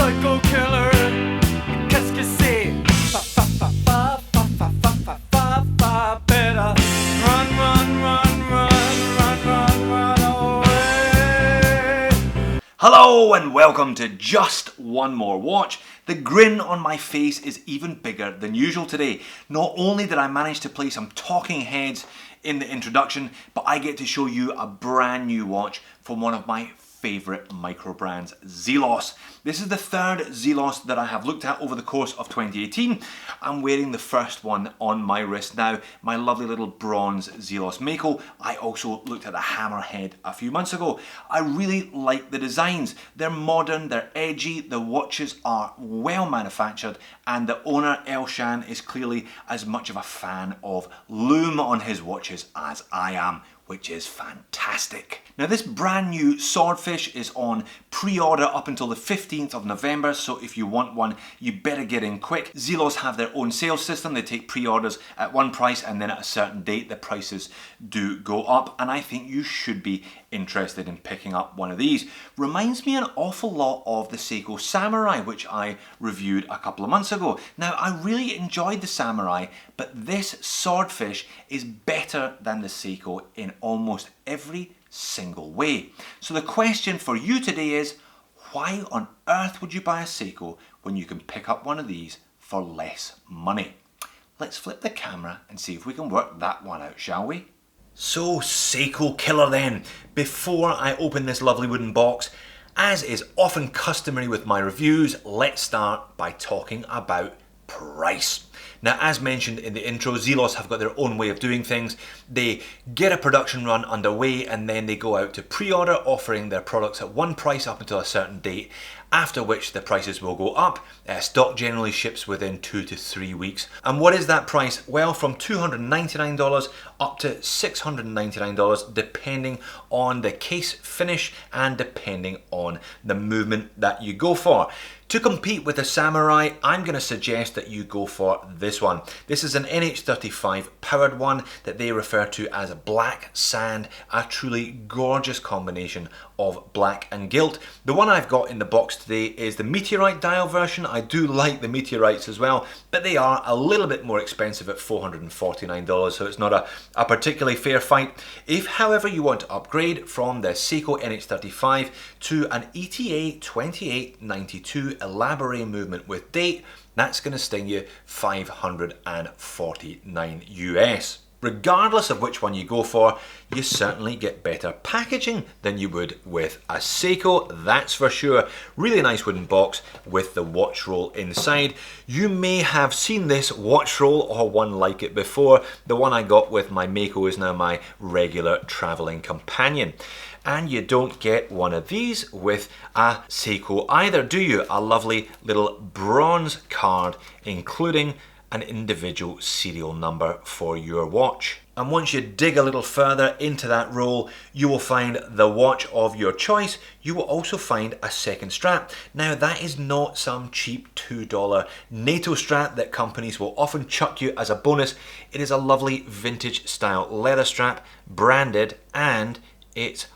Psycho killer, qu'est-ce que c'est? Fa fa fa fa fa fa fa fa fa fa. Better run, run, run, run, run, run, run away. Hello and welcome to Just One More Watch. The grin on my face is even bigger than usual today. Not only did I manage to play some talking heads in the introduction, but I get to show you a brand new watch from one of my favourite micro brands, Zelos. This is the third Zelos that I have looked at over the course of 2018. I'm wearing the first one on my wrist now, my lovely little bronze Zelos Mako. I also looked at the Hammerhead a few months ago. I really like the designs. They're modern, they're edgy, the watches are well manufactured, and the owner, Elshan, is clearly as much of a fan of loom on his watches as I am, which is fantastic. Now this brand new Swordfish is on pre-order up until the 15th of November, so if you want one, you better get in quick. Zelos have their own sales system. They take pre-orders at one price and then at a certain date the prices do go up, and I think you should be interested in picking up one of these. Reminds me an awful lot of the Seiko Samurai, which I reviewed a couple of months ago. Now I really enjoyed the Samurai, but this Swordfish is better than the Seiko in almost every single way. So the question for you today is, why on earth would you buy a Seiko when you can pick up one of these for less money? Let's flip the camera and see if we can work that one out, shall we? So Seiko killer then. Before I open this lovely wooden box, as is often customary with my reviews, let's start by talking about price. Now, as mentioned in the intro, Zelos have got their own way of doing things. They get a production run underway and then they go out to pre-order, offering their products at one price up until a certain date, after which the prices will go up. Stock generally ships within 2 to 3 weeks. And what is that price? Well, from $299 up to $699, depending on the case finish and depending on the movement that you go for. To compete with the Samurai, I'm going to suggest that you go for this one. This is an NH35 powered one that they refer to as black sand, a truly gorgeous combination of black and gilt. The one I've got in the box today is the meteorite dial version. I do like the meteorites as well, but they are a little bit more expensive at $449, so it's not a particularly fair fight. If, however, you want to upgrade from the Seiko NH35 to an ETA 2892 elaborate movement with date, that's going to sting you $549 US. Regardless of which one you go for, you certainly get better packaging than you would with a Seiko, that's for sure. Really nice wooden box with the watch roll inside. You may have seen this watch roll or one like it before. The one I got with my Mako is now my regular traveling companion. And you don't get one of these with a Seiko either, do you? A lovely little bronze card, including an individual serial number for your watch. And once you dig a little further into that roll, you will find the watch of your choice. You will also find a second strap. Now that is not some cheap $2 NATO strap that companies will often chuck you as a bonus. It is a lovely vintage style leather strap, branded, and it's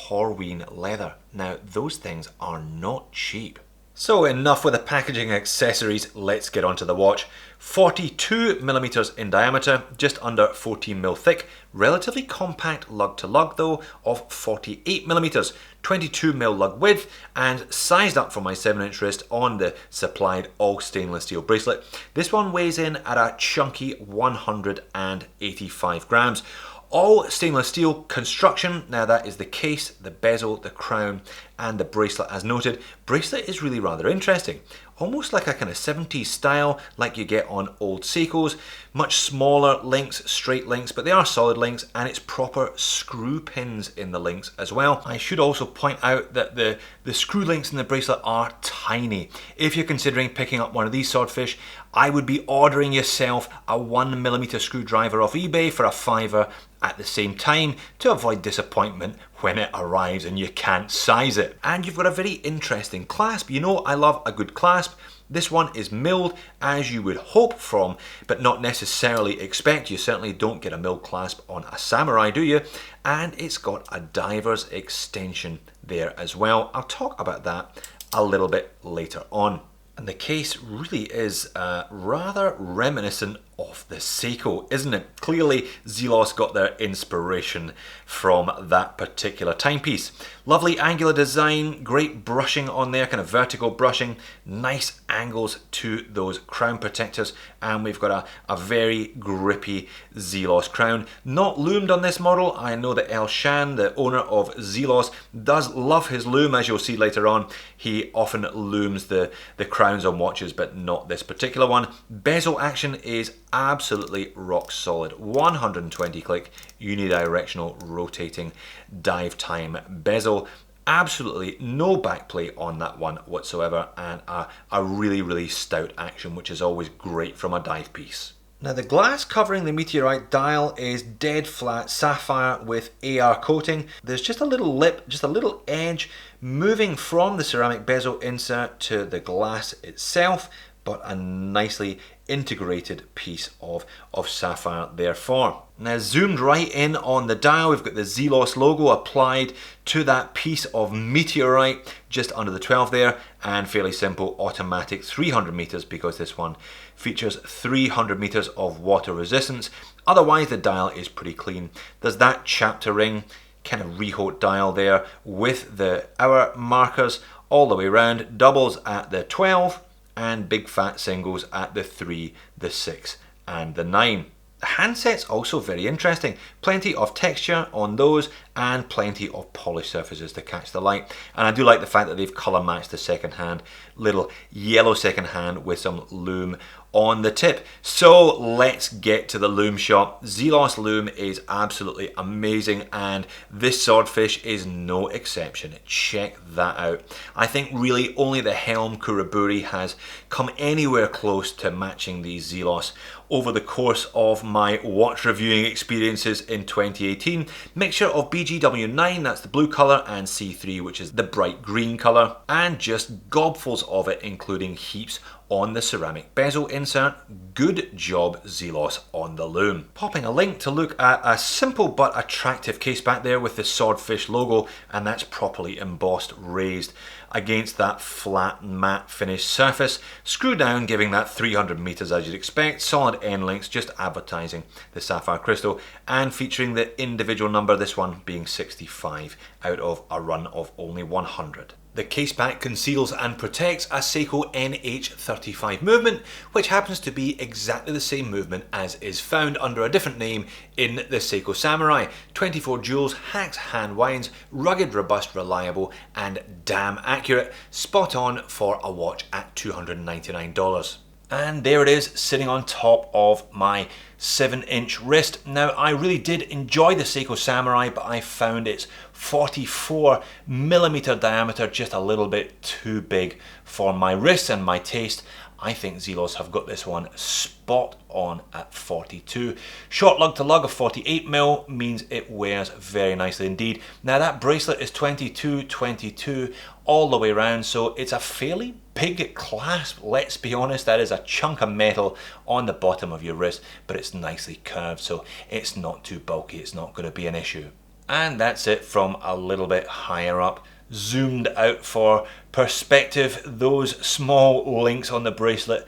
Horween leather. Now those things are not cheap. So enough with the packaging accessories, let's get onto the watch. 42mm in diameter, just under 14mm thick, relatively compact lug to lug though of 48mm, 22mm lug width, and sized up for my 7-inch wrist on the supplied all stainless steel bracelet. This one weighs in at a chunky 185 grams. All stainless steel construction. Now that is the case, the bezel, the crown, and the bracelet as noted. Bracelet is really rather interesting. Almost like a kind of 70s style like you get on old Seikos. Much smaller links, straight links, but they are solid links, and it's proper screw pins in the links as well. I should also point out that the screw links in the bracelet are tiny. If you're considering picking up one of these Swordfish, I would be ordering yourself a 1mm screwdriver off eBay for a $5 at the same time to avoid disappointment when it arrives and you can't size it. And you've got a very interesting clasp. You know I love a good clasp. This one is milled as you would hope from, but not necessarily expect. You certainly don't get a milled clasp on a Samurai, do you? And it's got a diver's extension there as well. I'll talk about that a little bit later on. And the case really is rather reminiscent of the Seiko, isn't it? Clearly Zelos got their inspiration from that particular timepiece. Lovely angular design, great brushing on there, kind of vertical brushing, nice angles to those crown protectors, and we've got a very grippy Zelos crown. Not loomed on this model. I know that El Shan, the owner of Zelos, does love his loom, as you'll see later on. He often looms the crowns on watches, but not this particular one. Bezel action is absolutely rock solid. 120 click unidirectional rotating dive time bezel. Absolutely no backplate on that one whatsoever, and a really stout action, which is always great from a dive piece. Now the glass covering the meteorite dial is dead flat sapphire with AR coating. There's just a little lip, just a little edge moving from the ceramic bezel insert to the glass itself, but a nicely integrated piece of sapphire therefore. Now zoomed right in on the dial, we've got the Zelos logo applied to that piece of meteorite just under the 12 there, and fairly simple automatic 300 meters because this one features 300 meters of water resistance. Otherwise the dial is pretty clean. There's that chapter ring, kind of rehaut dial there with the hour markers all the way around, doubles at the 12 and big fat singles at the 3, the 6 and the 9. The handset's also very interesting. Plenty of texture on those and plenty of polished surfaces to catch the light. And I do like the fact that they've colour matched the second hand, little yellow second hand with some loom on the tip. So let's get to the loom shot. Zelos loom is absolutely amazing, and this swordfish is no exception. Check that out. I think really only the Helm Kuroburi has come anywhere close to matching these Zelos over the course of my watch reviewing experiences in 2018. Mixture of BGW9, that's the blue colour, and C3, which is the bright green colour, and just gobfuls of it, including heaps on the ceramic bezel insert. Good job Zelos on the loom. Popping a link to look at a simple but attractive case back there with the swordfish logo, and that's properly embossed raised against that flat matte finished surface. Screw down, giving that 300 meters as you'd expect. Solid end links, just advertising the sapphire crystal, and featuring the individual number, this one being 65 out of a run of only 100. The caseback conceals and protects a Seiko NH35 movement, which happens to be exactly the same movement as is found under a different name in the Seiko Samurai. 24 jewels, hacks hand winds, rugged, robust, reliable, and damn accurate. Spot on for a watch at $299. And there it is, sitting on top of my 7-inch wrist. Now, I really did enjoy the Seiko Samurai, but I found its 44mm diameter just a little bit too big for my wrist and my taste. I think Zelos have got this one spot on at 42. Short lug to lug of 48mm means it wears very nicely indeed. Now that bracelet is 22 all the way around, so it's a fairly big clasp, let's be honest. That is a chunk of metal on the bottom of your wrist, but it's nicely curved, so it's not too bulky, it's not going to be an issue. And that's it from a little bit higher up. Zoomed out for perspective, those small links on the bracelet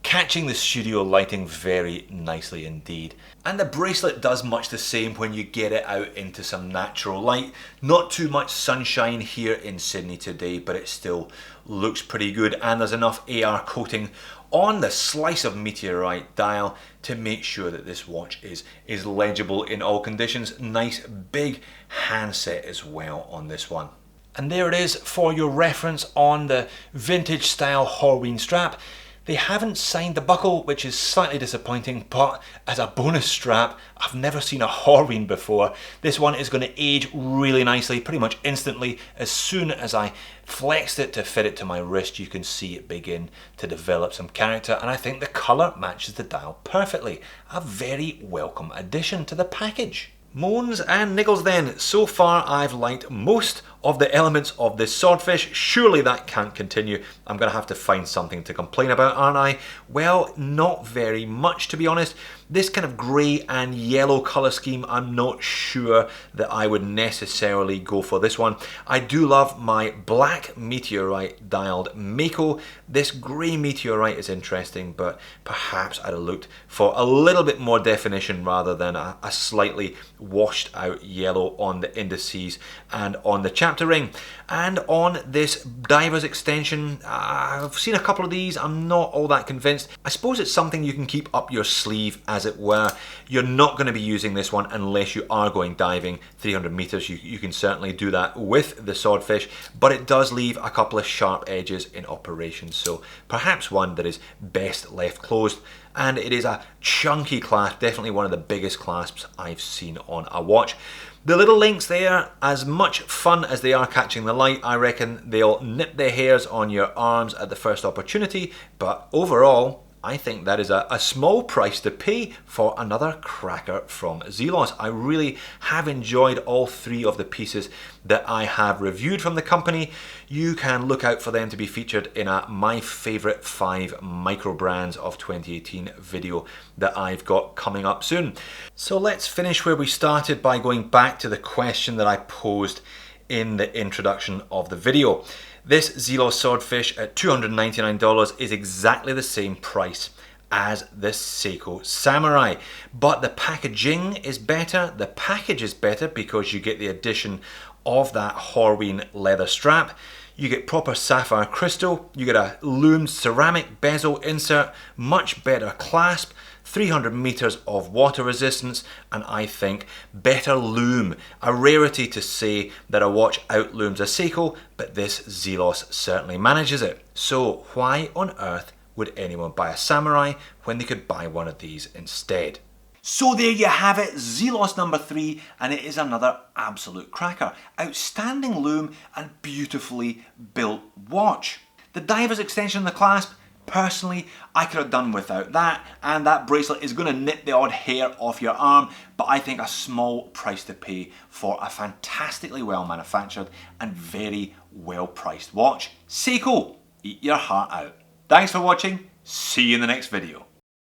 catching the studio lighting very nicely indeed. And the bracelet does much the same when you get it out into some natural light. Not too much sunshine here in Sydney today, but it still looks pretty good, and there's enough AR coating on the slice of meteorite dial to make sure that this watch is legible in all conditions. Nice big handset as well on this one. And there it is for your reference on the vintage style Horween strap. They haven't signed the buckle, which is slightly disappointing, but as a bonus strap, I've never seen a Horween before. This one is going to age really nicely, pretty much instantly. As soon as I flexed it to fit it to my wrist, you can see it begin to develop some character, and I think the colour matches the dial perfectly. A very welcome addition to the package. Moans and niggles then. So far I've liked most of the elements of this swordfish. Surely that can't continue. I'm going to have to find something to complain about, aren't I? Well, not very much, to be honest. This kind of grey and yellow colour scheme, I'm not sure that I would necessarily go for this one. I do love my black meteorite dialed Mako. This grey meteorite is interesting, but perhaps I'd have looked for a little bit more definition rather than a slightly washed out yellow on the indices and on the chapter ring. And on this diver's extension, I've seen a couple of these, I'm not all that convinced. I suppose it's something you can keep up your sleeve, as it were. You're not going to be using this one unless you are going diving 300 meters. You can certainly do that with the Swordfish, but it does leave a couple of sharp edges in operation, so perhaps one that is best left closed. And it is a chunky clasp, definitely one of the biggest clasps I've seen on a watch. The little links there, as much fun as they are catching the light, I reckon they'll nip the hairs on your arms at the first opportunity, but overall, I think that is a small price to pay for another cracker from Zelos. I really have enjoyed all three of the pieces that I have reviewed from the company. You can look out for them to be featured in a My Favorite 5 Micro Brands of 2018 video that I've got coming up soon. So let's finish where we started by going back to the question that I posed in the introduction of the video. This Zelos Swordfish at $299 is exactly the same price as the Seiko Samurai, but the packaging is better. The package is better because you get the addition of that Horween leather strap. You get proper sapphire crystal, you get a loomed ceramic bezel insert, much better clasp, 300 meters of water resistance, and I think better loom. A rarity to say that a watch outlooms a Seiko, but this Zelos certainly manages it. So why on earth would anyone buy a Samurai when they could buy one of these instead? So there you have it, Zelos number 3, and it is another absolute cracker. Outstanding loom and beautifully built watch. The diver's extension of the clasp, personally, I could have done without that, and that bracelet is going to nip the odd hair off your arm, but I think a small price to pay for a fantastically well manufactured and very well priced watch. Seiko, eat your heart out. Thanks for watching, see you in the next video.